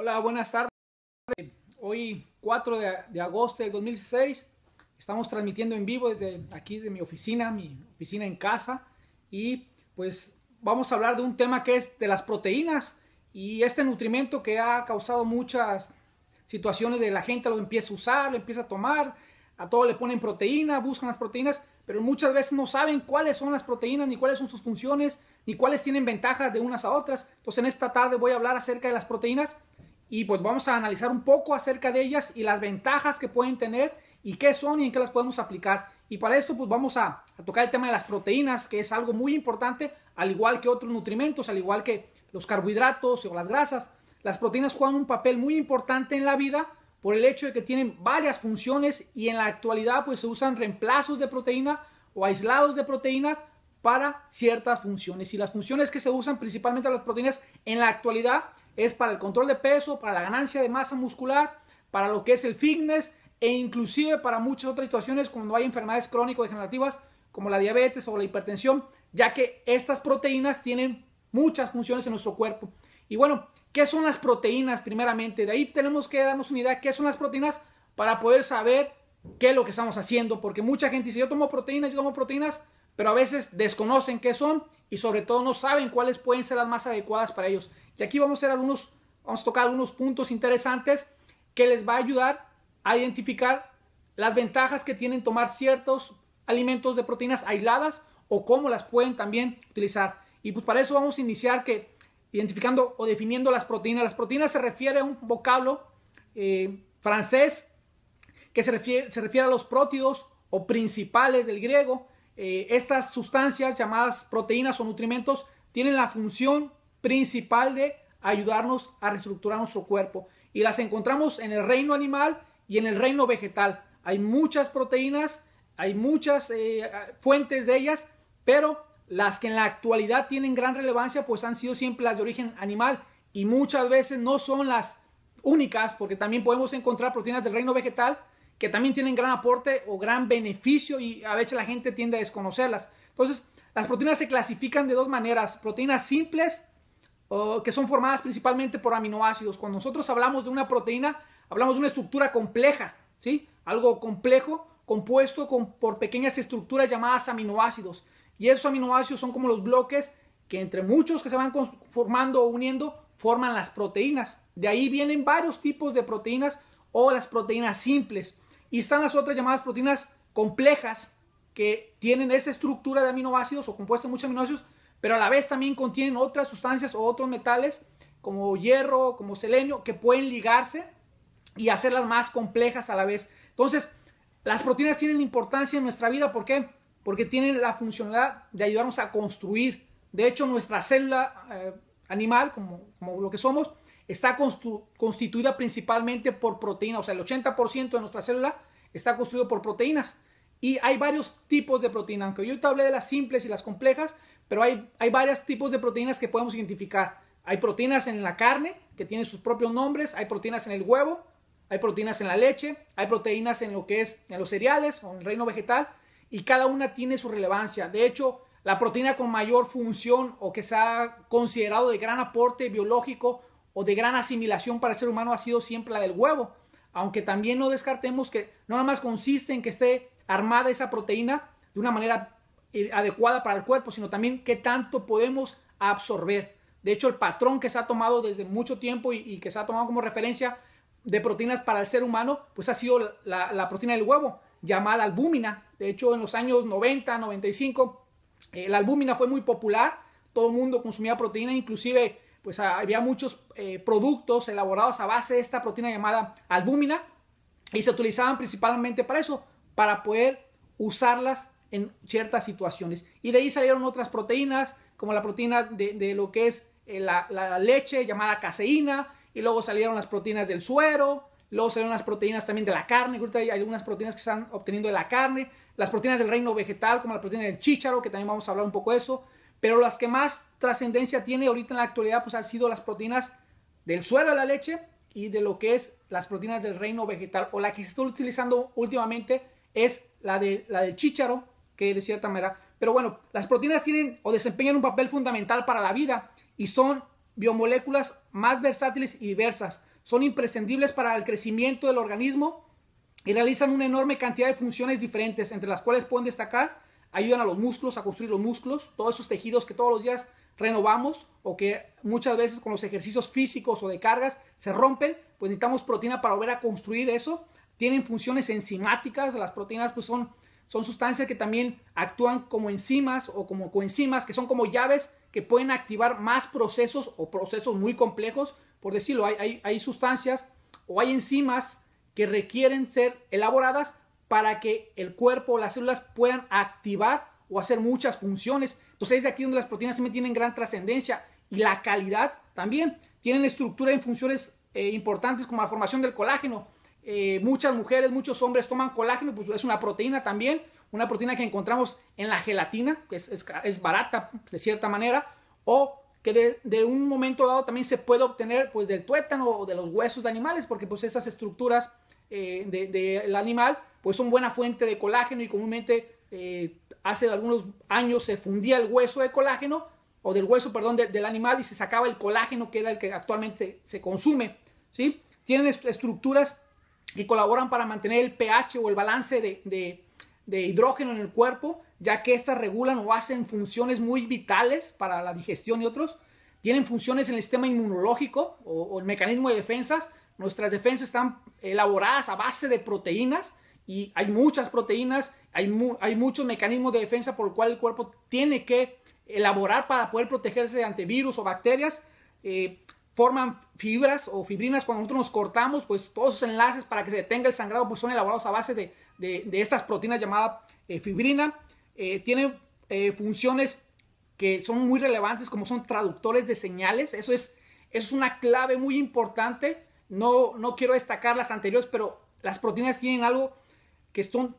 Hola, buenas tardes. Hoy 4 de agosto del 2016 estamos transmitiendo en vivo desde aquí, desde mi oficina en casa, y pues vamos a hablar de un tema que es de las proteínas y este nutrimento que ha causado muchas situaciones de la gente lo empieza a usar, lo empieza a tomar, a todo le ponen proteína, buscan las proteínas, pero muchas veces no saben cuáles son las proteínas, ni cuáles son sus funciones, ni cuáles tienen ventajas de unas a otras. Entonces en esta tarde voy a hablar acerca de las proteínas y pues vamos a analizar un poco acerca de ellas y las ventajas que pueden tener y qué son y en qué las podemos aplicar. Y para esto pues vamos a tocar el tema de las proteínas, que es algo muy importante, al igual que otros nutrimentos, al igual que los carbohidratos o las grasas. Las proteínas juegan un papel muy importante en la vida por el hecho de que tienen varias funciones y en la actualidad pues se usan reemplazos de proteína o aislados de proteína para ciertas funciones. Y las funciones que se usan principalmente las proteínas en la actualidad es para el control de peso, para la ganancia de masa muscular, para lo que es el fitness e inclusive para muchas otras situaciones cuando hay enfermedades crónico-degenerativas como la diabetes o la hipertensión, ya que estas proteínas tienen muchas funciones en nuestro cuerpo. Y bueno, ¿qué son las proteínas primeramente? De ahí tenemos que darnos una idea de qué son las proteínas para poder saber qué es lo que estamos haciendo, porque mucha gente dice yo tomo proteínas, pero a veces desconocen qué son y sobre todo no saben cuáles pueden ser las más adecuadas para ellos. Y aquí vamos a tocar algunos puntos interesantes que les va a ayudar a identificar las ventajas que tienen tomar ciertos alimentos de proteínas aisladas o cómo las pueden también utilizar. Y pues para eso vamos a iniciar identificando o definiendo las proteínas. Las proteínas se refiere a un vocablo francés que se refiere a los prótidos o principales del griego. Estas sustancias llamadas proteínas o nutrimentos tienen la función principal de ayudarnos a reestructurar nuestro cuerpo y las encontramos en el reino animal y en el reino vegetal. Hay muchas proteínas, hay muchas fuentes de ellas, pero las que en la actualidad tienen gran relevancia pues han sido siempre las de origen animal y muchas veces no son las únicas, porque también podemos encontrar proteínas del reino vegetal que también tienen gran aporte o gran beneficio y a veces la gente tiende a desconocerlas. Entonces, las proteínas se clasifican de dos maneras: proteínas simples, que son formadas principalmente por aminoácidos. Cuando nosotros hablamos de una proteína, hablamos de una estructura compleja, ¿sí? Algo complejo, compuesto por pequeñas estructuras llamadas aminoácidos. Y esos aminoácidos son como los bloques que entre muchos que se van formando o uniendo, forman las proteínas. De ahí vienen varios tipos de proteínas o las proteínas simples. Y están las otras llamadas proteínas complejas, que tienen esa estructura de aminoácidos o compuesta de muchos aminoácidos, pero a la vez también contienen otras sustancias o otros metales como hierro, como selenio, que pueden ligarse y hacerlas más complejas a la vez. Entonces, las proteínas tienen importancia en nuestra vida. ¿Por qué? Porque tienen la funcionalidad de ayudarnos a construir. De hecho, nuestra célula animal, como lo que somos, está constituida principalmente por proteínas. O sea, el 80% de nuestra célula está constituido por proteínas. Y hay varios tipos de proteínas. Aunque yo te hablé de las simples y las complejas, pero hay varios tipos de proteínas que podemos identificar. Hay proteínas en la carne, que tienen sus propios nombres. Hay proteínas en el huevo. Hay proteínas en la leche. Hay proteínas en lo que es en los cereales o en el reino vegetal. Y cada una tiene su relevancia. De hecho, la proteína con mayor función o que se ha considerado de gran aporte biológico o de gran asimilación para el ser humano ha sido siempre la del huevo, aunque también no descartemos que no nada más consiste en que esté armada esa proteína de una manera adecuada para el cuerpo, sino también qué tanto podemos absorber. De hecho, el patrón que se ha tomado desde mucho tiempo y que se ha tomado como referencia de proteínas para el ser humano, pues ha sido la proteína del huevo, llamada albúmina. De hecho, en los años 90, 95, la albúmina fue muy popular, todo el mundo consumía proteína, inclusive pues había muchos productos elaborados a base de esta proteína llamada albúmina y se utilizaban principalmente para eso, para poder usarlas en ciertas situaciones. Y de ahí salieron otras proteínas, como la proteína de lo que es la leche llamada caseína, y luego salieron las proteínas del suero, luego salieron las proteínas también de la carne. Ahorita hay algunas proteínas que están obteniendo de la carne, las proteínas del reino vegetal, como la proteína del chícharo, que también vamos a hablar un poco de eso. Pero las que más trascendencia tiene ahorita en la actualidad pues han sido las proteínas del suero de la leche y de lo que es las proteínas del reino vegetal, o la que se está utilizando últimamente es la del chícharo, que de cierta manera. Pero bueno, las proteínas tienen o desempeñan un papel fundamental para la vida y son biomoléculas más versátiles y diversas. son imprescindibles para el crecimiento del organismo y realizan una enorme cantidad de funciones diferentes, entre las cuales pueden destacar: ayudan a los músculos, a construir los músculos, todos esos tejidos que todos los días renovamos o que muchas veces con los ejercicios físicos o de cargas se rompen, pues necesitamos proteína para volver a construir eso. Tienen funciones enzimáticas. Las proteínas pues son sustancias que también actúan como enzimas o como coenzimas, que son como llaves que pueden activar más procesos o procesos muy complejos. Por decirlo, hay sustancias o hay enzimas que requieren ser elaboradas para que el cuerpo o las células puedan activar o hacer muchas funciones. Entonces es de aquí donde las proteínas también tienen gran trascendencia, y la calidad también. Tienen estructura y funciones importantes como la formación del colágeno. Muchas mujeres, muchos hombres toman colágeno, pues es una proteína también, una proteína que encontramos en la gelatina, que es barata de cierta manera, o que de un momento dado también se puede obtener pues del tuétano o de los huesos de animales, porque pues estas estructuras del animal pues son buena fuente de colágeno, y comúnmente hace algunos años se fundía el hueso de colágeno, o del hueso, perdón, del animal, y se sacaba el colágeno, que era el que actualmente se consume, ¿sí? Tienen estructuras que colaboran para mantener el pH o el balance de hidrógeno en el cuerpo, ya que estas regulan o hacen funciones muy vitales para la digestión y otros. Tienen funciones en el sistema inmunológico o el mecanismo de defensas. Nuestras defensas están elaboradas a base de proteínas, y hay muchas proteínas, hay muchos mecanismos de defensa por el cual el cuerpo tiene que elaborar para poder protegerse ante virus o bacterias. Forman fibras o fibrinas. Cuando nosotros nos cortamos, pues todos esos enlaces para que se detenga el sangrado pues son elaborados a base de estas proteínas llamadas fibrina. Tienen funciones que son muy relevantes, como son traductores de señales. Eso es una clave muy importante. No quiero destacar las anteriores, pero las proteínas tienen algo que son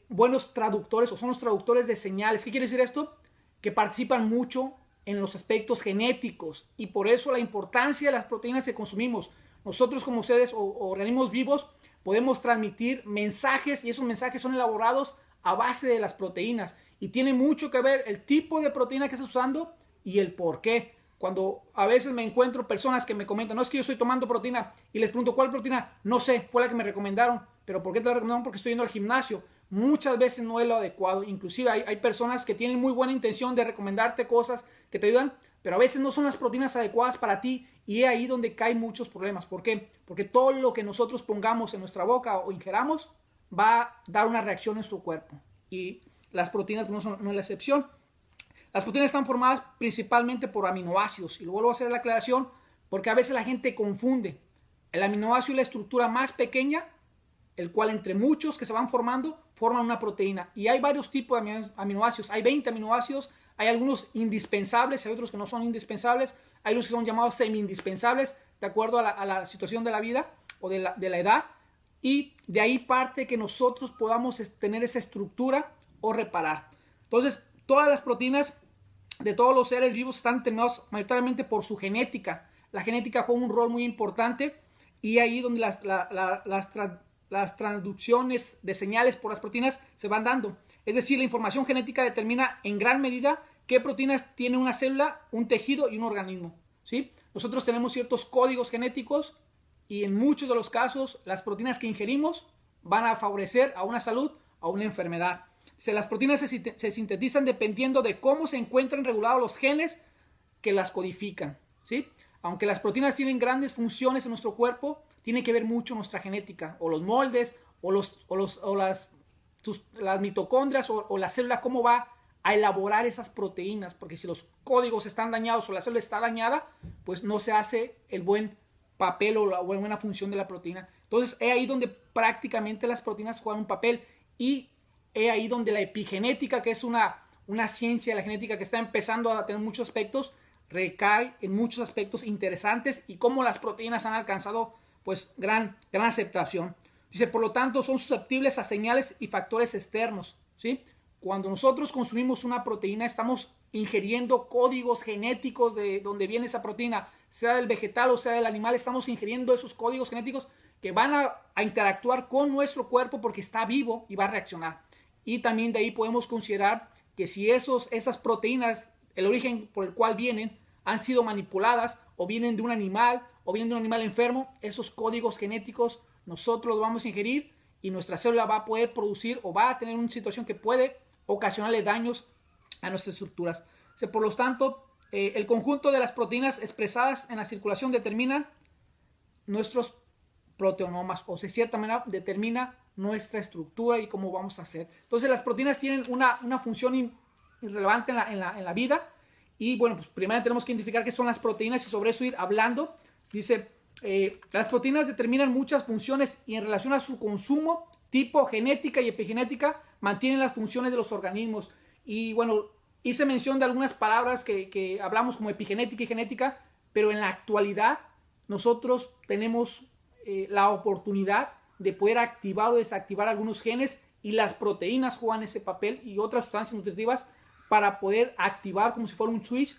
buenos traductores, o son los traductores de señales. ¿Qué quiere decir esto? Que participan mucho en los aspectos genéticos, y por eso la importancia de las proteínas que consumimos. Nosotros como seres o organismos vivos podemos transmitir mensajes, y esos mensajes son elaborados a base de las proteínas, y tiene mucho que ver el tipo de proteína que estás usando y el por qué. Cuando a veces me encuentro personas que me comentan: no, es que yo estoy tomando proteína, y les pregunto: ¿cuál proteína? No sé, fue la que me recomendaron. ¿Pero por qué te la recomendaron? Porque estoy yendo al gimnasio. Muchas veces no es lo adecuado. Inclusive hay personas que tienen muy buena intención de recomendarte cosas que te ayudan, pero a veces no son las proteínas adecuadas para ti, y es ahí donde caen muchos problemas. ¿Por qué? Porque todo lo que nosotros pongamos en nuestra boca o ingeramos va a dar una reacción en nuestro cuerpo, y las proteínas no es la excepción. Las proteínas están formadas principalmente por aminoácidos, y lo vuelvo a hacer la aclaración porque a veces la gente confunde. El aminoácido es la estructura más pequeña, el cual entre muchos que se van formando forman una proteína, y hay varios tipos de aminoácidos. Hay 20 aminoácidos, hay algunos indispensables, hay otros que no son indispensables, hay los que son llamados semi-indispensables de acuerdo a la situación de la vida o de la edad, y de ahí parte que nosotros podamos tener esa estructura o reparar. Entonces, todas las proteínas de todos los seres vivos están determinados mayoritariamente por su genética. La genética juega un rol muy importante, y ahí donde las transducciones de señales por las proteínas se van dando. Es decir, la información genética determina en gran medida qué proteínas tiene una célula, un tejido y un organismo, ¿sí? Nosotros tenemos ciertos códigos genéticos, y en muchos de los casos las proteínas que ingerimos van a favorecer a una salud o a una enfermedad. Las proteínas se sintetizan dependiendo de cómo se encuentran regulados los genes que las codifican, ¿sí? Aunque las proteínas tienen grandes funciones en nuestro cuerpo, tiene que ver mucho nuestra genética, o los moldes, o las mitocondrias, o la célula, cómo va a elaborar esas proteínas, porque si los códigos están dañados o la célula está dañada, pues no se hace el buen papel o la buena función de la proteína. Entonces es ahí donde prácticamente las proteínas juegan un papel, y es ahí donde la epigenética, que es una ciencia de la genética que está empezando a tener muchos aspectos, recae en muchos aspectos interesantes, y cómo las proteínas han alcanzado pues gran aceptación. Dice, por lo tanto, son susceptibles a señales y factores externos, ¿sí? Cuando nosotros consumimos una proteína, estamos ingiriendo códigos genéticos de donde viene esa proteína, sea del vegetal o sea del animal. Estamos ingiriendo esos códigos genéticos que van a interactuar con nuestro cuerpo porque está vivo y va a reaccionar. Y también de ahí podemos considerar que si esas proteínas, el origen por el cual vienen, han sido manipuladas, o vienen de un animal o viene de un animal enfermo, esos códigos genéticos nosotros los vamos a ingerir y nuestra célula va a poder producir o va a tener una situación que puede ocasionarle daños a nuestras estructuras. O sea, por lo tanto, el conjunto de las proteínas expresadas en la circulación determina nuestros proteonomas, o de cierta manera determina nuestra estructura y cómo vamos a hacer. Entonces las proteínas tienen una función irrelevante en la vida. Y bueno, pues primero tenemos que identificar qué son las proteínas y sobre eso ir hablando. Dice, las proteínas determinan muchas funciones y en relación a su consumo, tipo, genética y epigenética, mantienen las funciones de los organismos. Y bueno, hice mención de algunas palabras que hablamos como epigenética y genética, pero en la actualidad nosotros tenemos la oportunidad de poder activar o desactivar algunos genes y las proteínas juegan ese papel y otras sustancias nutritivas para poder activar como si fuera un switch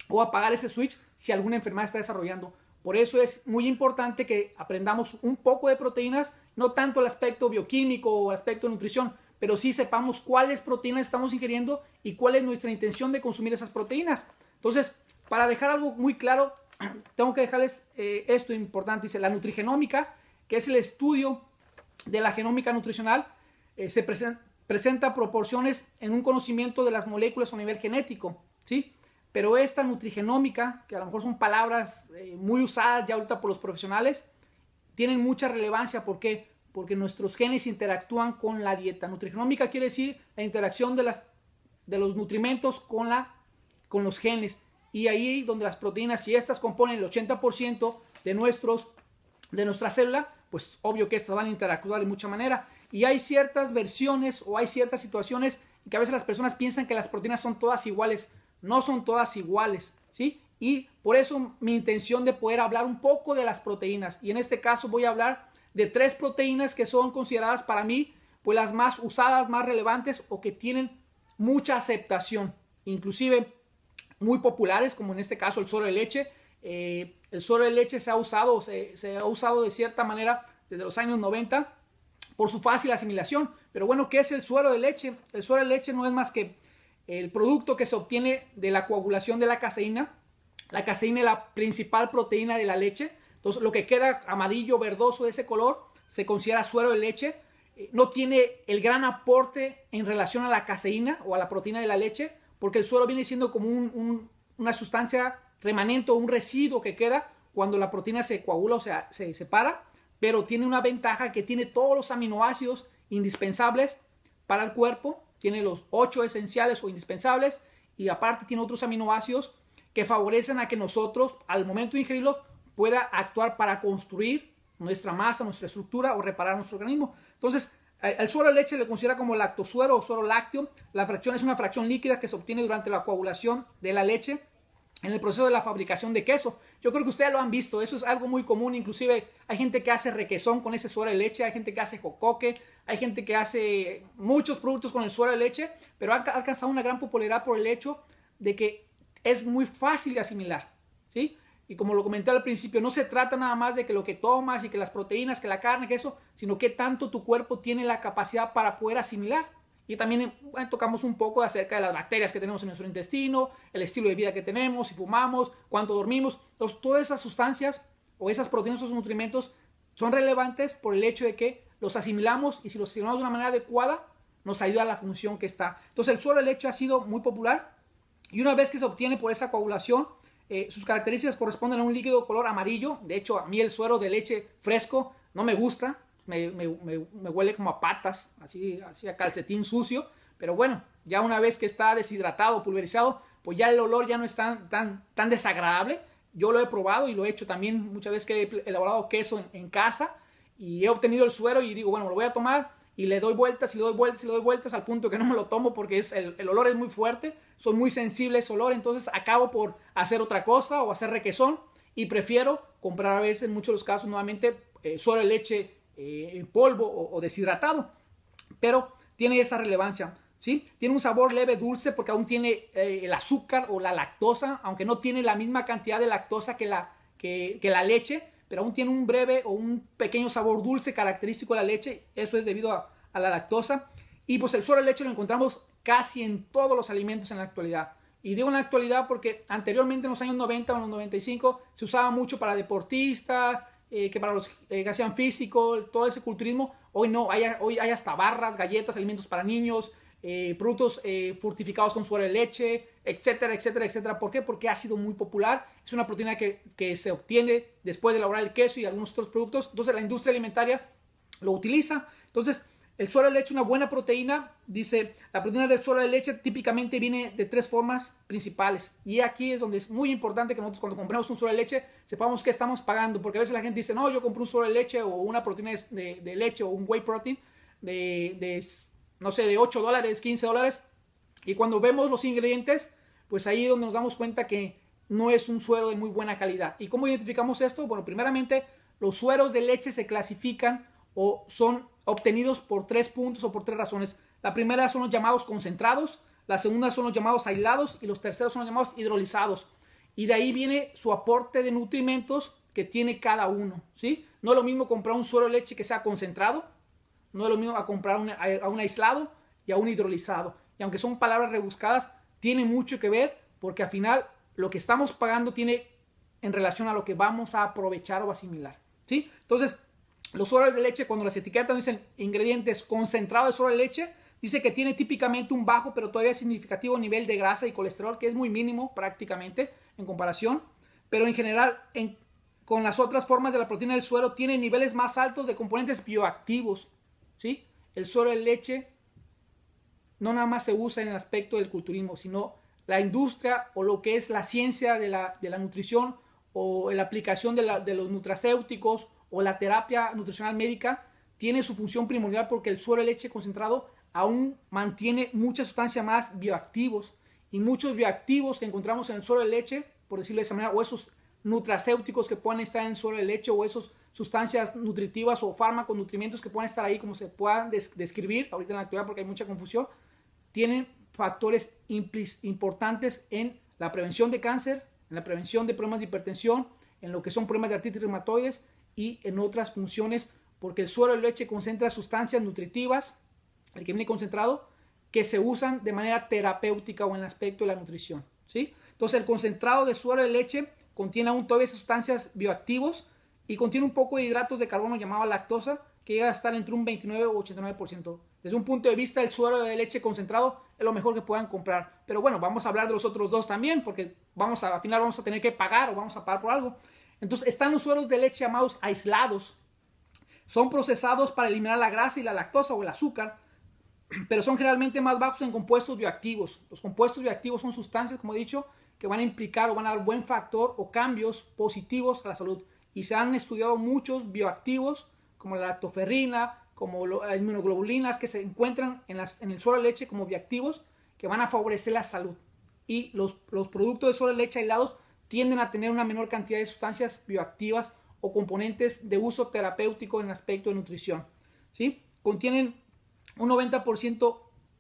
o apagar ese switch si alguna enfermedad está desarrollando. Por eso es muy importante que aprendamos un poco de proteínas, no tanto el aspecto bioquímico o el aspecto de nutrición, pero sí sepamos cuáles proteínas estamos ingiriendo y cuál es nuestra intención de consumir esas proteínas. Entonces, para dejar algo muy claro, tengo que dejarles esto importante. Dice, la nutrigenómica, que es el estudio de la genómica nutricional, se presenta proporciones en un conocimiento de las moléculas a nivel genético, ¿sí? Pero esta nutrigenómica, que a lo mejor son palabras muy usadas ya ahorita por los profesionales, tienen mucha relevancia. ¿Por qué? Porque nuestros genes interactúan con la dieta. Nutrigenómica quiere decir la interacción de los nutrimentos con los genes. Y ahí donde las proteínas, si estas componen el 80% de nuestra célula, pues obvio que estas van a interactuar de mucha manera. Y hay ciertas versiones o hay ciertas situaciones en que a veces las personas piensan que las proteínas son todas iguales. No son todas iguales, ¿sí? Y por eso mi intención de poder hablar un poco de las proteínas. Y en este caso voy a hablar de 3 proteínas que son consideradas para mí pues las más usadas, más relevantes o que tienen mucha aceptación. Inclusive muy populares, como en este caso el suero de leche. El suero de leche se ha usado de cierta manera desde los años 90 por su fácil asimilación. Pero bueno, ¿qué es el suero de leche? El suero de leche no es más que el producto que se obtiene de la coagulación de la caseína. La caseína es la principal proteína de la leche. Entonces lo que queda amarillo, verdoso de ese color se considera suero de leche. No tiene el gran aporte en relación a la caseína o a la proteína de la leche, porque el suero viene siendo como una sustancia remanente o un residuo que queda cuando la proteína se coagula o se separa, pero tiene una ventaja que tiene todos los aminoácidos indispensables para el cuerpo, tiene los 8 esenciales o indispensables y aparte tiene otros aminoácidos que favorecen a que nosotros al momento de ingerirlos pueda actuar para construir nuestra masa, nuestra estructura o reparar nuestro organismo. Entonces, el suero de leche se le considera como lactosuero o suero lácteo. La fracción es una fracción líquida que se obtiene durante la coagulación de la leche en el proceso de la fabricación de queso. Yo creo que ustedes lo han visto, eso es algo muy común. Inclusive hay gente que hace requesón con ese suero de leche, hay gente que hace jocoque, hay gente que hace muchos productos con el suero de leche, pero ha alcanzado una gran popularidad por el hecho de que es muy fácil de asimilar, ¿sí? Y como lo comenté al principio, no se trata nada más de que lo que tomas y que las proteínas, que la carne, que eso, sino que tanto tu cuerpo tiene la capacidad para poder asimilar. Y también tocamos un poco acerca de las bacterias que tenemos en nuestro intestino, el estilo de vida que tenemos, si fumamos, cuánto dormimos. Entonces, todas esas sustancias o esas proteínas o esos nutrimentos son relevantes por el hecho de que los asimilamos y si los asimilamos de una manera adecuada, nos ayuda a la función que está. Entonces, el suero de leche ha sido muy popular y una vez que se obtiene por esa coagulación, sus características corresponden a un líquido color amarillo. De hecho, a mí el suero de leche fresco no me gusta. Me huele como a patas, así a calcetín sucio. Pero bueno, ya una vez que está deshidratado, pulverizado, pues ya el olor ya no es tan desagradable. Yo lo he probado y lo he hecho también muchas veces que he elaborado queso en casa. Y he obtenido el suero y digo, bueno, lo voy a tomar. Y le doy vueltas y le doy vueltas y le doy vueltas al punto que no me lo tomo porque el olor es muy fuerte. Soy muy sensible a ese olor, entonces acabo por hacer otra cosa o hacer requesón. Y prefiero comprar a veces, en muchos de los casos, nuevamente suero de leche en polvo o deshidratado. Pero tiene esa relevancia, ¿sí? Tiene un sabor leve dulce porque aún tiene el azúcar o la lactosa, aunque no tiene la misma cantidad de lactosa que la leche, pero aún tiene un breve o un pequeño sabor dulce característico de la leche. Eso es debido a la lactosa. Y pues el suero de leche lo encontramos casi en todos los alimentos en la actualidad. Y digo en la actualidad porque anteriormente en los años 90 o en los 95 se usaba mucho para deportistas, que para los que hacían físico, todo ese culturismo. Hoy no, hoy hay hasta barras, galletas, alimentos para niños, productos fortificados con suero de leche, etcétera, etcétera, etcétera. ¿Por qué? Porque ha sido muy popular. Es una proteína que se obtiene después de elaborar el queso y algunos otros productos. Entonces la industria alimentaria lo utiliza. Entonces el suero de leche es una buena proteína. Dice, la proteína del suero de leche típicamente viene de 3 formas principales. Y aquí es donde es muy importante que nosotros cuando compremos un suero de leche sepamos qué estamos pagando. Porque a veces la gente dice, no, yo compré un suero de leche o una proteína de leche o un whey protein no sé, de $8, $15. Y cuando vemos los ingredientes, pues ahí es donde nos damos cuenta que no es un suero de muy buena calidad. ¿Y cómo identificamos esto? Bueno, primeramente, los sueros de leche se clasifican o son obtenidos por 3 puntos o por 3 razones. La primera son los llamados concentrados, la segunda son los llamados aislados y los terceros son los llamados hidrolizados. Y de ahí viene su aporte de nutrimentos que tiene cada uno, ¿sí? No es lo mismo comprar un suero de leche que sea concentrado, no es lo mismo a comprar a un aislado y a un hidrolizado. Y aunque son palabras rebuscadas, tiene mucho que ver porque al final lo que estamos pagando tiene en relación a lo que vamos a aprovechar o asimilar, ¿sí? Entonces, los sueros de leche, cuando las etiquetas dicen ingredientes concentrados de suero de leche, dice que tiene típicamente un bajo, pero todavía significativo nivel de grasa y colesterol, que es muy mínimo prácticamente en comparación. Pero en general, con las otras formas de la proteína del suero, tiene niveles más altos de componentes bioactivos, ¿sí? El suero de leche no nada más se usa en el aspecto del culturismo, sino la industria o lo que es la ciencia de la nutrición o la aplicación de los nutracéuticos o la terapia nutricional médica tiene su función primordial porque el suero de leche concentrado aún mantiene muchas sustancias más bioactivos y muchos bioactivos que encontramos en el suero de leche, por decirlo de esa manera, o esos nutracéuticos que pueden estar en el suero de leche o esas sustancias nutritivas o fármacos, nutrimentos que pueden estar ahí como se puedan describir ahorita en la actualidad porque hay mucha confusión, tienen factores importantes en la prevención de cáncer, en la prevención de problemas de hipertensión, en lo que son problemas de artritis reumatoides y en otras funciones, porque el suero de leche concentra sustancias nutritivas, el que viene concentrado, que se usan de manera terapéutica o en el aspecto de la nutrición, ¿sí? Entonces el concentrado de suero de leche contiene aún todavía sustancias bioactivos y contiene un poco de hidratos de carbono llamado lactosa, que llega a estar entre un 29 o 89%. Desde un punto de vista, el suero de leche concentrado es lo mejor que puedan comprar. Pero bueno, vamos a hablar de los otros dos también, porque al final vamos a tener que pagar o vamos a pagar por algo. Entonces están los sueros de leche llamados aislados. Son procesados para eliminar la grasa y la lactosa o el azúcar, pero son generalmente más bajos en compuestos bioactivos. Los compuestos bioactivos son sustancias, como he dicho, que van a implicar o van a dar buen factor o cambios positivos a la salud. Y se han estudiado muchos bioactivos, como la lactoferrina, como las inmunoglobulinas que se encuentran en el suero de leche como bioactivos que van a favorecer la salud. Y los productos de suero de leche aislados tienden a tener una menor cantidad de sustancias bioactivas o componentes de uso terapéutico en el aspecto de nutrición, ¿sí? Contienen un 90%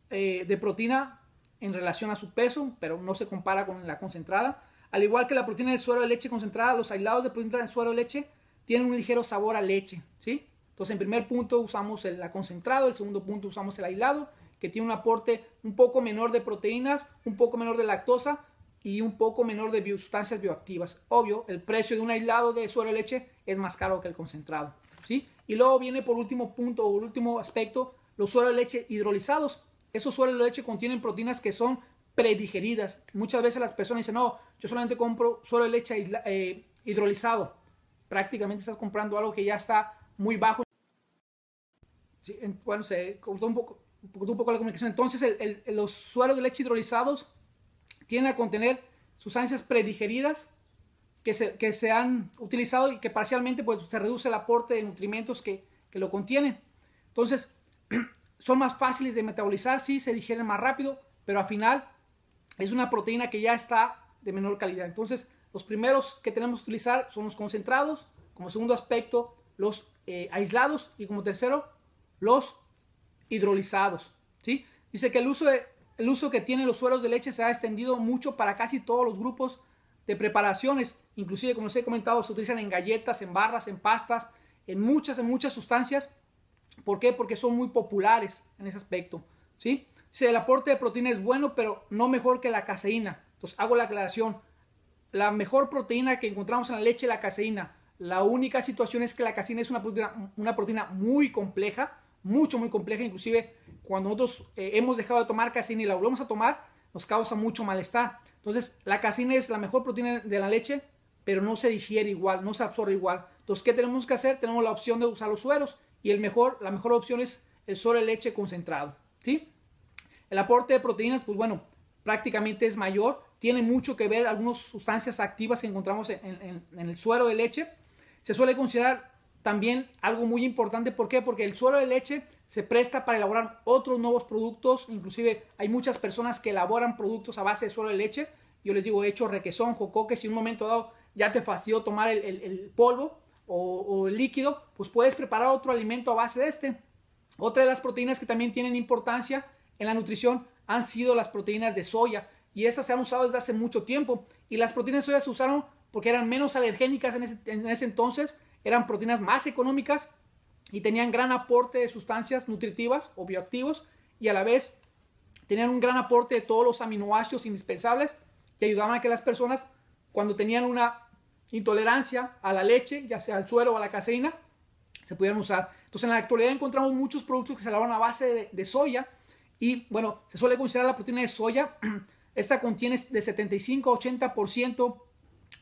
de proteína en relación a su peso, pero no se compara con la concentrada. Al igual que la proteína del suero de leche concentrada, los aislados de proteína del suero de leche tienen un ligero sabor a leche, ¿sí? Entonces, en primer punto usamos el concentrado, en segundo punto usamos el aislado, que tiene un aporte un poco menor de proteínas, un poco menor de lactosa y un poco menor de sustancias bioactivas. Obvio, el precio de un aislado de suero de leche es más caro que el concentrado, ¿sí? Y luego viene por último punto o último aspecto, los sueros de leche hidrolizados. Esos sueros de leche contienen proteínas que son predigeridas. Muchas veces las personas dicen, no, yo solamente compro suero de leche hidrolizado. Prácticamente estás comprando algo que ya está muy bajo. Sí, bueno, se cortó un poco la comunicación. Entonces, los sueros de leche hidrolizados tienden a contener sustancias predigeridas que se han utilizado y que parcialmente pues, se reduce el aporte de nutrimentos que lo contienen. Entonces, son más fáciles de metabolizar, sí, se digieren más rápido, pero al final es una proteína que ya está de menor calidad. Entonces, los primeros que tenemos que utilizar son los concentrados, como segundo aspecto, los aislados y como tercero, los hidrolizados, ¿sí? Dice que el uso que tienen los sueros de leche se ha extendido mucho para casi todos los grupos de preparaciones, inclusive como les he comentado, se utilizan en galletas, en barras, en pastas, en muchas sustancias. ¿Por qué? Porque son muy populares en ese aspecto, ¿sí? Dice, el aporte de proteína es bueno, pero no mejor que la caseína. Entonces hago la aclaración. La mejor proteína que encontramos en la leche es la caseína. La única situación es que la caseína es una proteína muy compleja, muy compleja. Inclusive cuando nosotros hemos dejado de tomar caseína y la volvemos a tomar, nos causa mucho malestar. Entonces la caseína es la mejor proteína de la leche, pero no se digiere igual, no se absorbe igual. Entonces, ¿qué tenemos que hacer? Tenemos la opción de usar los sueros y la mejor opción es el suero de leche concentrado, ¿sí? El aporte de proteínas, pues bueno, prácticamente es mayor. Tiene mucho que ver algunas sustancias activas que encontramos en el suero de leche. Se suele considerar también algo muy importante. ¿Por qué? Porque el suero de leche se presta para elaborar otros nuevos productos. Inclusive hay muchas personas que elaboran productos a base de suero de leche. Yo les digo, he hecho requesón, jocoque. Si en un momento dado ya te fastidió tomar el polvo o el líquido, pues puedes preparar otro alimento a base de este. Otra de las proteínas que también tienen importancia en la nutrición han sido las proteínas de soya, y estas se han usado desde hace mucho tiempo, y las proteínas de soya se usaron porque eran menos alergénicas en ese entonces, eran proteínas más económicas y tenían gran aporte de sustancias nutritivas o bioactivos, y a la vez tenían un gran aporte de todos los aminoácidos indispensables que ayudaban a que las personas, cuando tenían una intolerancia a la leche, ya sea al suero o a la caseína, se pudieran usar. Entonces en la actualidad encontramos muchos productos que se elaboran a base de soya, y bueno, se suele considerar la proteína de soya. Esta contiene de 75 a 80%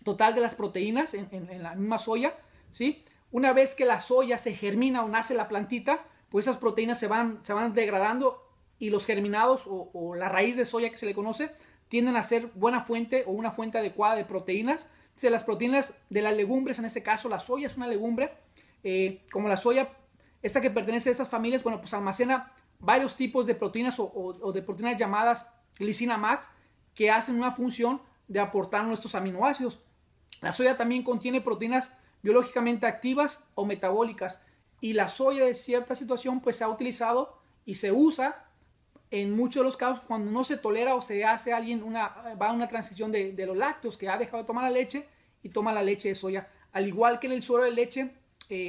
total de las proteínas en la misma soya, ¿sí? Una vez que la soya se germina o nace la plantita, pues esas proteínas se van degradando, y los germinados o la raíz de soya que se le conoce tienden a ser buena fuente o una fuente adecuada de proteínas. Entonces, las proteínas de las legumbres, en este caso la soya es una legumbre, como la soya, esta que pertenece a estas familias, bueno, pues almacena varios tipos de proteínas o de proteínas llamadas glicina max, que hacen una función de aportar nuestros aminoácidos. La soya también contiene proteínas biológicamente activas o metabólicas, y la soya de cierta situación pues se ha utilizado y se usa en muchos de los casos cuando no se tolera o se hace alguien va a una transición de los lácteos, que ha dejado de tomar la leche y toma la leche de soya. Al igual que en el suero de leche,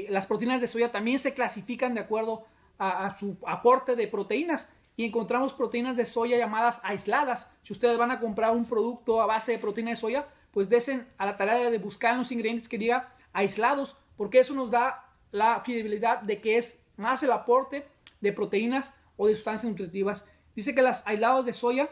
las proteínas de soya también se clasifican de acuerdo a su aporte de proteínas, y encontramos proteínas de soya llamadas aisladas. Si ustedes van a comprar un producto a base de proteína de soya, pues desen a la tarea de buscar en los ingredientes que diga aislados, porque eso nos da la fiabilidad de que es más el aporte de proteínas o de sustancias nutritivas. Dice que los aislados de soya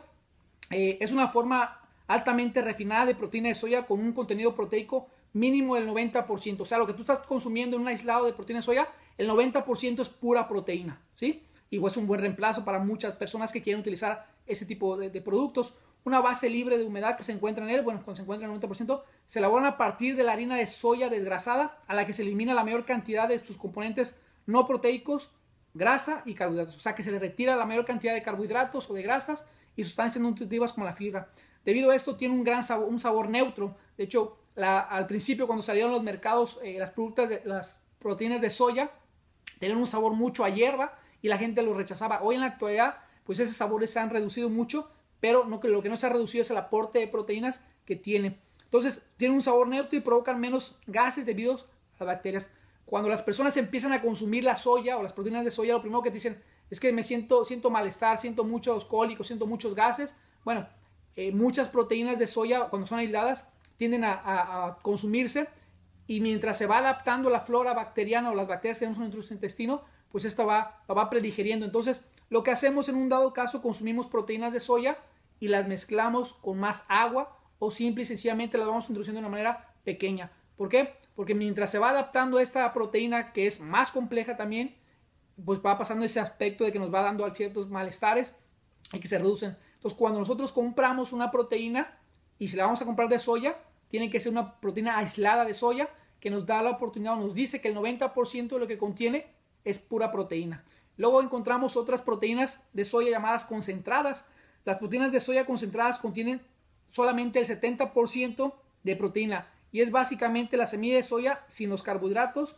es una forma altamente refinada de proteína de soya con un contenido proteico mínimo del 90%. O sea, lo que tú estás consumiendo en un aislado de proteína de soya, el 90% es pura proteína, ¿sí? Y pues es un buen reemplazo para muchas personas que quieren utilizar ese tipo de productos. Una base libre de humedad que se encuentra en él, bueno, cuando se encuentra en el 90%, se elaboran a partir de la harina de soya desgrasada, a la que se elimina la mayor cantidad de sus componentes no proteicos, grasa y carbohidratos. O sea, que se le retira la mayor cantidad de carbohidratos o de grasas y sustancias nutritivas como la fibra. Debido a esto tiene un sabor neutro. De hecho, al principio, cuando salieron los mercados, las proteínas de soya tenían un sabor mucho a hierba y la gente lo rechazaba. Hoy en la actualidad, pues esos sabores se han reducido mucho, pero lo que no se ha reducido es el aporte de proteínas que tiene. Entonces, tiene un sabor neutro y provocan menos gases debido a las bacterias. Cuando las personas empiezan a consumir la soya o las proteínas de soya, lo primero que te dicen es que siento malestar, siento muchos cólicos, siento muchos gases. Bueno, muchas proteínas de soya, cuando son aisladas, tienden a consumirse, y mientras se va adaptando la flora bacteriana o las bacterias que tenemos en nuestro intestino, pues esta va predigeriendo. Entonces, lo que hacemos en un dado caso, consumimos proteínas de soya y las mezclamos con más agua, o simple y sencillamente las vamos introduciendo de una manera pequeña. ¿Por qué? Porque mientras se va adaptando esta proteína, que es más compleja también, pues va pasando ese aspecto de que nos va dando ciertos malestares y que se reducen. Entonces, cuando nosotros compramos una proteína, y si la vamos a comprar de soya, tiene que ser una proteína aislada de soya, que nos da la oportunidad, nos dice que el 90% de lo que contiene es pura proteína. Luego encontramos otras proteínas de soya llamadas concentradas. Las proteínas de soya concentradas contienen solamente el 70% de proteína, y es básicamente la semilla de soya sin los carbohidratos,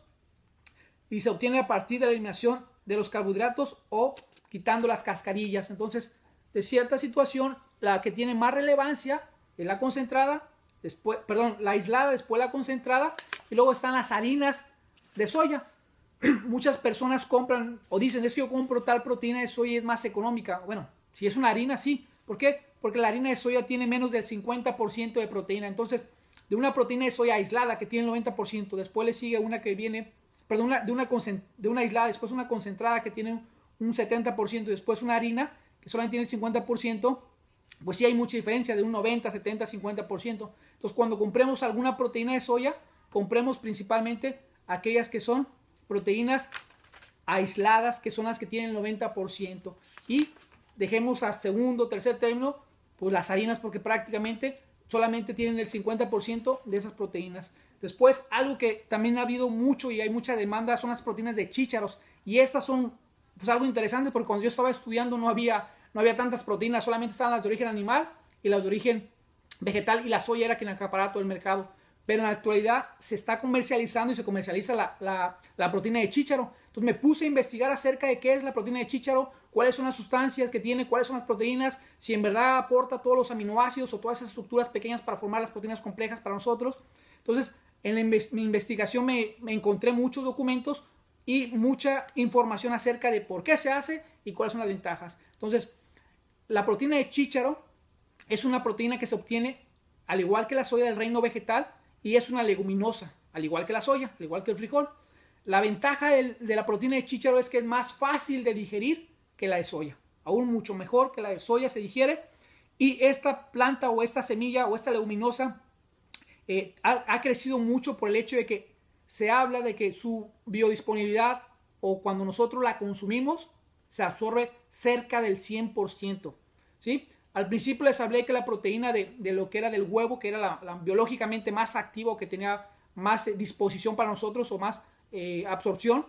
y se obtiene a partir de la eliminación de los carbohidratos o quitando las cascarillas. Entonces, de cierta situación, la que tiene más relevancia es la concentrada, la aislada, después la concentrada, y luego están las harinas de soya. Muchas personas compran o dicen, es que yo compro tal proteína de soya y es más económica. Bueno, si es una harina, sí, ¿Por qué? Porque la harina de soya tiene menos del 50% de proteína. Entonces, de una proteína de soya aislada que tiene el 90%, después le sigue una que viene, perdón, de una aislada, después una concentrada que tiene un 70%, después una harina que solamente tiene el 50%, pues sí hay mucha diferencia de un 90, 70, 50%. Entonces, cuando compremos alguna proteína de soya, compremos principalmente aquellas que son proteínas aisladas, que son las que tienen el 90%. Y dejemos a segundo, tercer término, pues las harinas, porque prácticamente solamente tienen el 50% de esas proteínas. Después, algo que también ha habido mucho y hay mucha demanda son las proteínas de chícharos. Y estas son pues algo interesante, porque cuando yo estaba estudiando no había tantas proteínas, solamente estaban las de origen animal y las de origen vegetal, y la soya era quien acaparaba todo el mercado. Pero en la actualidad se está comercializando y se comercializa la proteína de chícharo. Entonces me puse a investigar acerca de qué es la proteína de chícharo, cuáles son las sustancias que tiene, cuáles son las proteínas, si en verdad aporta todos los aminoácidos o todas esas estructuras pequeñas para formar las proteínas complejas para nosotros. Entonces, en mi investigación me encontré muchos documentos y mucha información acerca de por qué se hace y cuáles son las ventajas. Entonces, la proteína de chícharo es una proteína que se obtiene al igual que la soya del reino vegetal y es una leguminosa, al igual que la soya, al igual que el frijol. La ventaja de la proteína de chícharo es que es más fácil de digerir que la de soya, aún mucho mejor que la de soya se digiere. Y esta planta o esta semilla o esta leguminosa ha crecido mucho por el hecho de que se habla de que su biodisponibilidad o cuando nosotros la consumimos se absorbe cerca del 100%, ¿sí? Al principio les hablé que la proteína de lo que era del huevo, que era la biológicamente más activa, que tenía más disposición para nosotros o más absorción,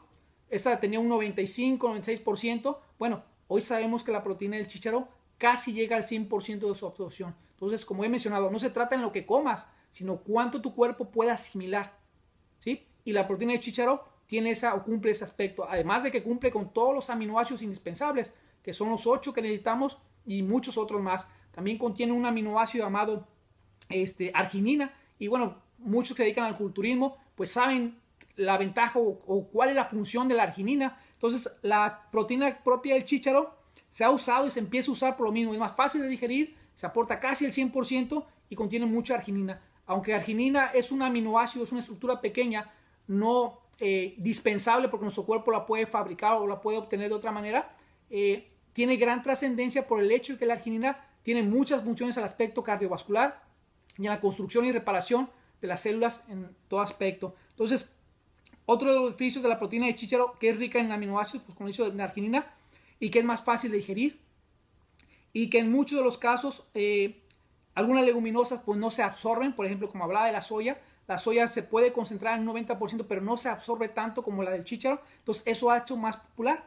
esta tenía un 95, 96%. Bueno, hoy sabemos que la proteína del chícharo casi llega al 100% de su absorción. Entonces, como he mencionado, no se trata en lo que comas, sino cuánto tu cuerpo puede asimilar, ¿sí? Y la proteína de chícharo tiene o cumple ese aspecto, además de que cumple con todos los aminoácidos indispensables, que son los 8 que necesitamos y muchos otros más. También contiene un aminoácido llamado arginina, y bueno, muchos que se dedican al culturismo pues saben la ventaja o cuál es la función de la arginina. Entonces, la proteína propia del chícharo se ha usado y se empieza a usar por lo mismo. Es más fácil de digerir, se aporta casi el 100% y contiene mucha arginina. Aunque arginina es un aminoácido, es una estructura pequeña, no dispensable porque nuestro cuerpo la puede fabricar o la puede obtener de otra manera, tiene gran trascendencia por el hecho de que la arginina tiene muchas funciones al aspecto cardiovascular y en la construcción y reparación de las células en todo aspecto. Entonces, otro de los beneficios de la proteína de chícharo, que es rica en aminoácidos, pues como he dicho, en arginina, y que es más fácil de digerir, y que en muchos de los casos algunas leguminosas pues no se absorben. Por ejemplo, como hablaba de la soya se puede concentrar en un 90%, pero no se absorbe tanto como la del chícharo. Entonces eso ha hecho más popular,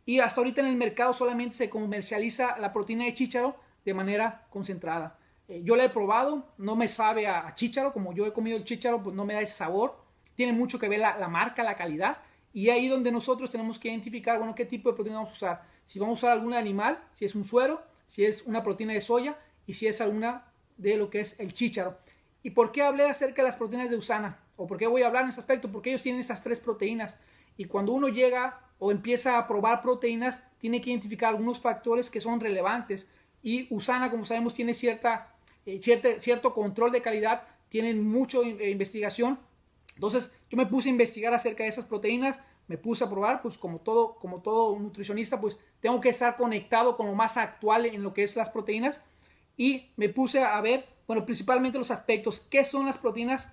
y hasta ahorita en el mercado solamente se comercializa la proteína de chícharo de manera concentrada. Yo la he probado, no me sabe a chícharo, como yo he comido el chícharo, pues no me da ese sabor. Tiene mucho que ver la marca, la calidad, y ahí donde nosotros tenemos que identificar, bueno, qué tipo de proteína vamos a usar. Si vamos a usar alguna animal, si es un suero, si es una proteína de soya y si es alguna de lo que es el chícharo. ¿Y por qué hablé acerca de las proteínas de USANA? ¿O por qué voy a hablar en ese aspecto? Porque ellos tienen esas 3 proteínas, y cuando uno llega o empieza a probar proteínas, tiene que identificar algunos factores que son relevantes, y USANA, como sabemos, tiene cierto control de calidad, tienen mucha investigación. Entonces yo me puse a investigar acerca de esas proteínas, me puse a probar, pues como todo nutricionista, pues tengo que estar conectado con lo más actual en lo que es las proteínas, y me puse a ver, bueno, principalmente los aspectos, qué son las proteínas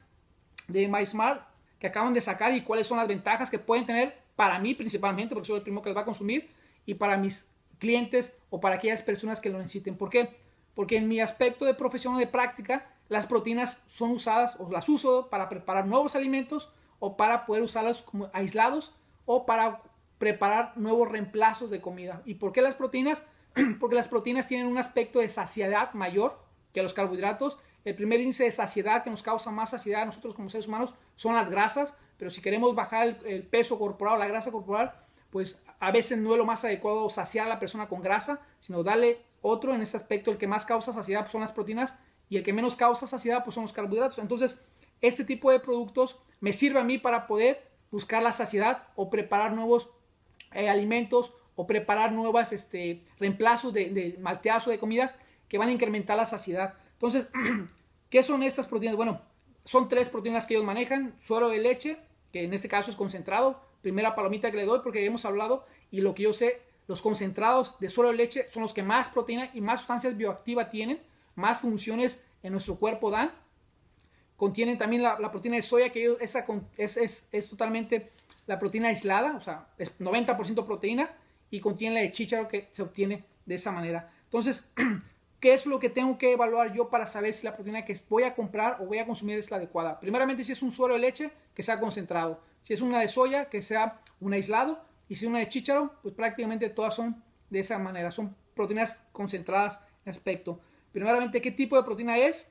de MySmart que acaban de sacar y cuáles son las ventajas que pueden tener para mí principalmente, porque soy el primero que las va a consumir, y para mis clientes o para aquellas personas que lo necesiten. ¿Por qué? Porque en mi aspecto de profesión o de práctica, las proteínas son usadas o las uso para preparar nuevos alimentos o para poder usarlos como aislados o para preparar nuevos reemplazos de comida. ¿Y por qué las proteínas? Porque las proteínas tienen un aspecto de saciedad mayor que los carbohidratos. El primer índice de saciedad que nos causa más saciedad a nosotros como seres humanos son las grasas, pero si queremos bajar el peso corporal o la grasa corporal, pues a veces no es lo más adecuado saciar a la persona con grasa, sino darle otro en este aspecto. El que más causa saciedad pues son las proteínas, y el que menos causa saciedad pues son los carbohidratos. Entonces, este tipo de productos me sirve a mí para poder buscar la saciedad o preparar nuevos alimentos o preparar nuevos reemplazos de malteadas o de comidas que van a incrementar la saciedad. Entonces, ¿qué son estas proteínas? Bueno, son 3 proteínas que ellos manejan: suero de leche, que en este caso es concentrado, primera palomita que le doy porque hemos hablado, y lo que yo sé, los concentrados de suero de leche son los que más proteína y más sustancias bioactivas tienen, más funciones en nuestro cuerpo dan. Contienen también la proteína de soya, que es totalmente la proteína aislada, o sea, es 90% proteína, y contiene la de chícharo, que se obtiene de esa manera. Entonces, ¿qué es lo que tengo que evaluar yo para saber si la proteína que voy a comprar o voy a consumir es la adecuada? Primeramente, si es un suero de leche, que sea concentrado. Si es una de soya, que sea un aislado. Y si es una de chícharo, pues prácticamente todas son de esa manera. Son proteínas concentradas en aspecto. Primeramente, ¿qué tipo de proteína es?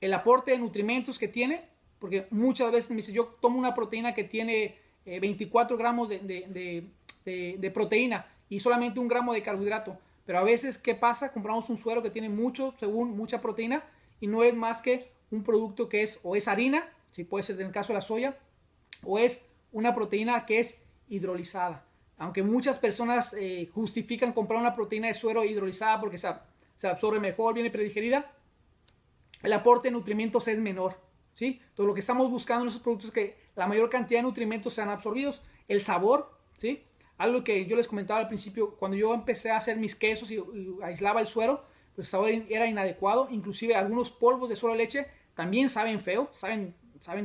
El aporte de nutrimentos que tiene, porque muchas veces me dice, yo tomo una proteína que tiene 24 gramos de proteína y solamente 1 gramo de carbohidrato. Pero a veces, ¿qué pasa? Compramos un suero que tiene mucha proteína, y no es más que un producto que es, o es harina, si puede ser en el caso de la soya, o es una proteína que es hidrolizada. Aunque muchas personas justifican comprar una proteína de suero hidrolizada porque se absorbe mejor, viene predigerida, el aporte de nutrimentos es menor, ¿sí? Entonces, lo que estamos buscando en esos productos es que la mayor cantidad de nutrimentos sean absorbidos. El sabor, ¿sí? Algo que yo les comentaba al principio, cuando yo empecé a hacer mis quesos y aislaba el suero, pues el sabor era inadecuado. Inclusive algunos polvos de suero de leche también saben feo, saben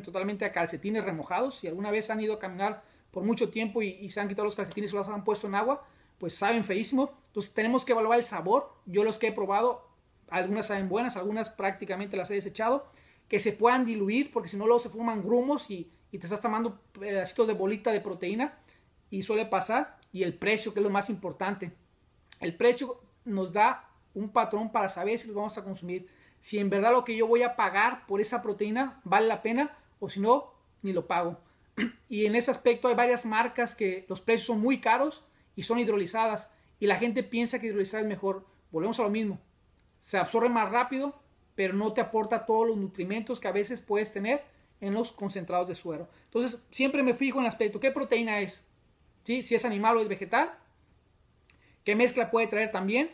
totalmente a calcetines remojados. Si alguna vez han ido a caminar por mucho tiempo y se han quitado los calcetines y los han puesto en agua, pues saben feísimo. Entonces tenemos que evaluar el sabor. Yo los que he probado, algunas saben buenas, algunas prácticamente las he desechado, que se puedan diluir, porque si no luego se forman grumos y te estás tomando pedacitos de bolita de proteína, y suele pasar. Y el precio, que es lo más importante. El precio nos da un patrón para saber si los vamos a consumir, si en verdad lo que yo voy a pagar por esa proteína vale la pena, o si no, ni lo pago. Y en ese aspecto hay varias marcas que los precios son muy caros y son hidrolizadas, y la gente piensa que hidrolizada es mejor. Volvemos a lo mismo: se absorbe más rápido, pero no te aporta todos los nutrimentos que a veces puedes tener en los concentrados de suero. Entonces, siempre me fijo en el aspecto: ¿qué proteína es? ¿Sí? Si es animal o es vegetal. ¿Qué mezcla puede traer también?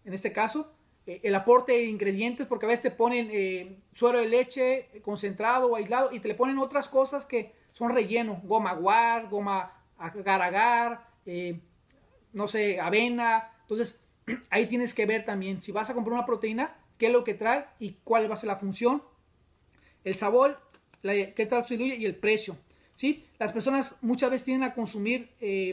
En este caso, el aporte de ingredientes, porque a veces te ponen suero de leche concentrado o aislado y te le ponen otras cosas que son relleno: goma guar, goma agar agar, no sé, avena. Entonces, ahí tienes que ver también, si vas a comprar una proteína, qué es lo que trae y cuál va a ser la función, el sabor, qué tal se diluye, y el precio, ¿sí? Las personas muchas veces tienden a consumir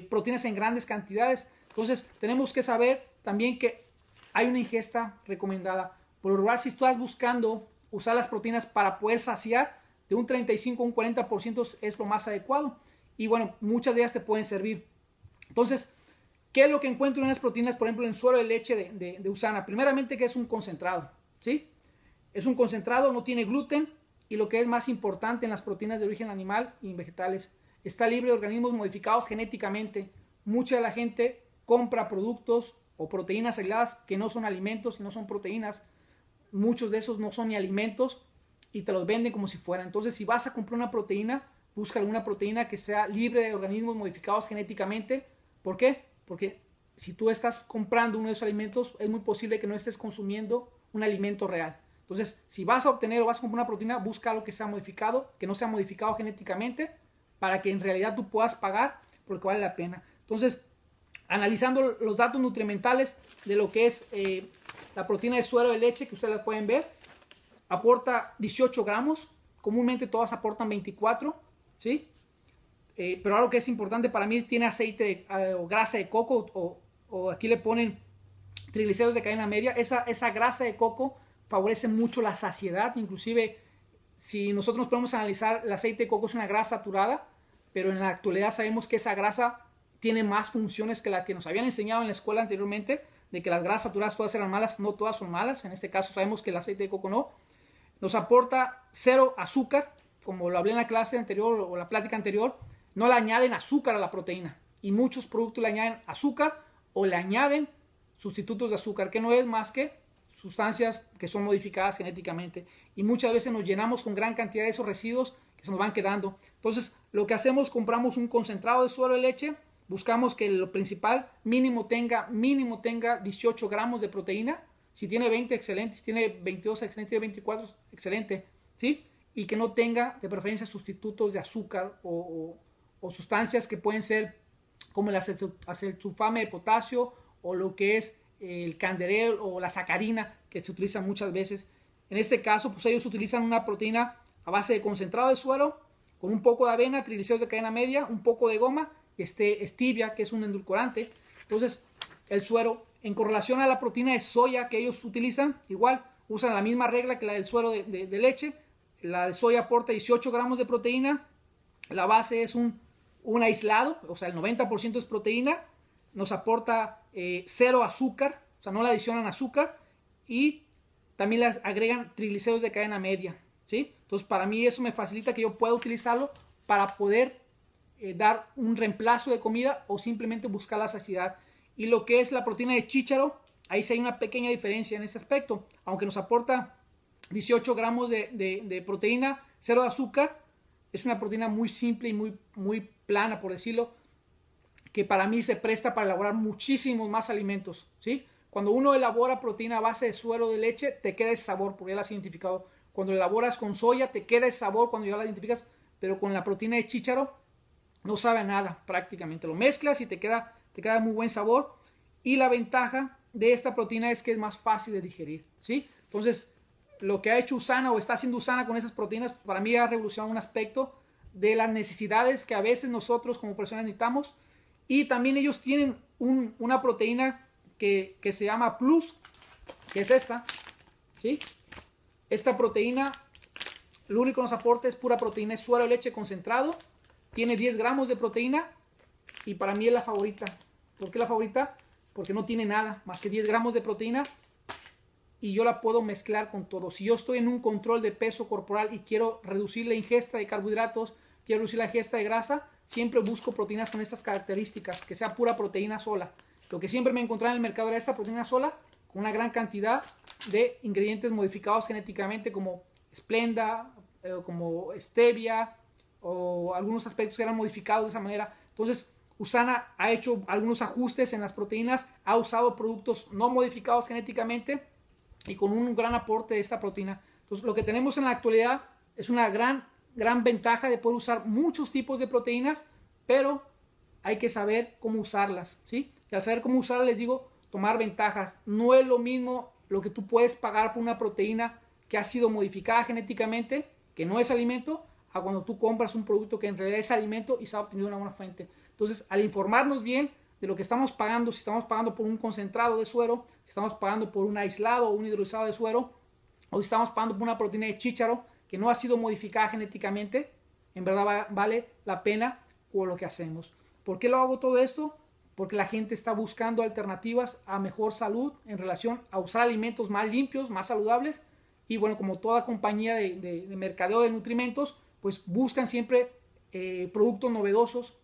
proteínas en grandes cantidades. Entonces, tenemos que saber también que hay una ingesta recomendada. Por lo regular, si estás buscando usar las proteínas para poder saciar, de un 35 a un 40% es lo más adecuado. Y bueno, muchas de ellas te pueden servir. Entonces, ¿qué es lo que encuentro en las proteínas? Por ejemplo, en suero de leche de Usana. Primeramente, que es un concentrado, ¿sí? Es un concentrado, no tiene gluten, y lo que es más importante en las proteínas de origen animal y vegetales, está libre de organismos modificados genéticamente. Mucha de la gente compra productos o proteínas aisladas que no son alimentos y no son proteínas. Muchos de esos no son ni alimentos y te los venden como si fueran. Entonces, si vas a comprar una proteína, busca alguna proteína que sea libre de organismos modificados genéticamente. ¿Por qué? Porque si tú estás comprando uno de esos alimentos, es muy posible que no estés consumiendo un alimento real. Entonces, si vas a obtener o vas a comprar una proteína, busca algo que sea modificado, que no sea modificado genéticamente, para que en realidad tú puedas pagar por lo que vale la pena. Entonces, analizando los datos nutrimentales de lo que es la proteína de suero de leche, que ustedes la pueden ver, aporta 18 gramos. Comúnmente todas aportan 24, ¿sí? Pero algo que es importante para mí, tiene aceite o grasa de coco, o aquí le ponen triglicéridos de cadena media. Esa grasa de coco favorece mucho la saciedad. Inclusive, si nosotros nos podemos analizar, el aceite de coco es una grasa saturada, pero en la actualidad sabemos que esa grasa tiene más funciones que la que nos habían enseñado en la escuela anteriormente, de que las grasas saturadas todas eran malas. No todas son malas. En este caso sabemos que el aceite de coco no. Nos aporta 0 azúcar, como lo hablé en la clase anterior o la plática anterior. No le añaden azúcar a la proteína, y muchos productos le añaden azúcar o le añaden sustitutos de azúcar, que no es más que sustancias que son modificadas genéticamente, y muchas veces nos llenamos con gran cantidad de esos residuos que se nos van quedando. Entonces, lo que hacemos, compramos un concentrado de suero de leche, buscamos que lo principal mínimo tenga 18 gramos de proteína, Si tiene 20, excelente. Si tiene 22, excelente. Si tiene 24, excelente. ¿Sí? Y que no tenga, de preferencia, sustitutos de azúcar o sustancias que pueden ser como el acesulfame de potasio o lo que es el canderel o la sacarina, que se utiliza muchas veces. En este caso, pues ellos utilizan una proteína a base de concentrado de suero, con un poco de avena, triglicéridos de cadena media, un poco de goma, stevia, que es un endulcorante. Entonces, el suero, en correlación a la proteína de soya que ellos utilizan, igual, usan la misma regla que la del suero de leche. La de soya aporta 18 gramos de proteína, la base es un aislado, o sea, el 90% es proteína, nos aporta 0 azúcar, o sea, no le adicionan azúcar, y también les agregan triglicéridos de cadena media, ¿sí? Entonces, para mí eso me facilita que yo pueda utilizarlo para poder dar un reemplazo de comida o simplemente buscar la saciedad. Y lo que es la proteína de chícharo, ahí sí hay una pequeña diferencia en este aspecto, aunque nos aporta 18 gramos de proteína, 0 de azúcar, es una proteína muy simple y muy plana, por decirlo, que para mí se presta para elaborar muchísimos más alimentos, ¿sí? Cuando uno elabora proteína a base de suero de leche, te queda ese sabor, porque ya la has identificado. Cuando elaboras con soya, te queda ese sabor cuando ya la identificas, pero con la proteína de chícharo no sabe a nada prácticamente. Lo mezclas y te queda muy buen sabor. Y la ventaja de esta proteína es que es más fácil de digerir, ¿sí? Entonces, lo que ha hecho USANA o está haciendo USANA con esas proteínas, para mí ha revolucionado un aspecto de las necesidades que a veces nosotros como personas necesitamos. Y también ellos tienen una proteína que se llama Plus, que es esta, ¿sí? Esta proteína, lo único que nos aporta es pura proteína, es suero de leche concentrado, tiene 10 gramos de proteína y para mí es la favorita. ¿Por qué la favorita? Porque no tiene nada más que 10 gramos de proteína y yo la puedo mezclar con todo. Si yo estoy en un control de peso corporal y quiero reducir la ingesta de carbohidratos, quiero reducir la ingesta de grasa, siempre busco proteínas con estas características, que sea pura proteína sola. Lo que siempre me encontraba en el mercado era esta proteína sola, con una gran cantidad de ingredientes modificados genéticamente como Splenda, como stevia, o algunos aspectos que eran modificados de esa manera. Entonces, USANA ha hecho algunos ajustes en las proteínas, ha usado productos no modificados genéticamente y con un gran aporte de esta proteína. Entonces, lo que tenemos en la actualidad es una gran ventaja de poder usar muchos tipos de proteínas, pero hay que saber cómo usarlas, ¿sí? Y al saber cómo usarlas, les digo, tomar ventajas. No es lo mismo lo que tú puedes pagar por una proteína que ha sido modificada genéticamente, que no es alimento, a cuando tú compras un producto que en realidad es alimento y se ha obtenido una buena fuente. Entonces, al informarnos bien de lo que estamos pagando, si estamos pagando por un concentrado de suero, si estamos pagando por un aislado o un hidrolizado de suero, o si estamos pagando por una proteína de chícharo que no ha sido modificada genéticamente, en verdad vale la pena con lo que hacemos. ¿Por qué lo hago todo esto? Porque la gente está buscando alternativas a mejor salud en relación a usar alimentos más limpios, más saludables. Y bueno, como toda compañía de mercadeo de nutrimentos, pues buscan siempre productos novedosos.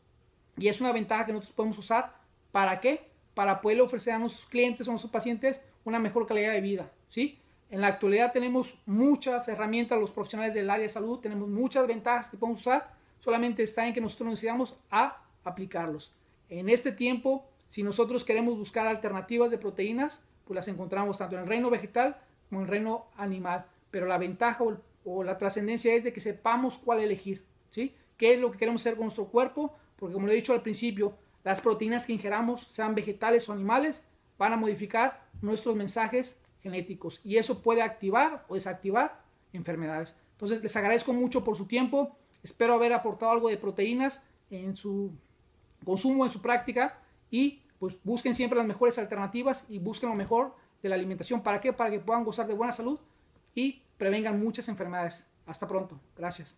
Y es una ventaja que nosotros podemos usar. ¿Para qué? Para poder ofrecer a nuestros clientes o a nuestros pacientes una mejor calidad de vida, ¿sí? En la actualidad tenemos muchas herramientas, los profesionales del área de salud, tenemos muchas ventajas que podemos usar, solamente está en que nosotros nos decidamos a aplicarlos. En este tiempo, si nosotros queremos buscar alternativas de proteínas, pues las encontramos tanto en el reino vegetal como en el reino animal, pero la ventaja o la trascendencia es de que sepamos cuál elegir, ¿sí? ¿Qué es lo que queremos hacer con nuestro cuerpo? Porque como lo he dicho al principio, las proteínas que ingeramos, sean vegetales o animales, van a modificar nuestros mensajes genéticos y eso puede activar o desactivar enfermedades. Entonces les agradezco mucho por su tiempo, espero haber aportado algo de proteínas en su consumo, en su práctica y pues busquen siempre las mejores alternativas y busquen lo mejor de la alimentación. ¿Para qué? Para que puedan gozar de buena salud y prevengan muchas enfermedades. Hasta pronto. Gracias.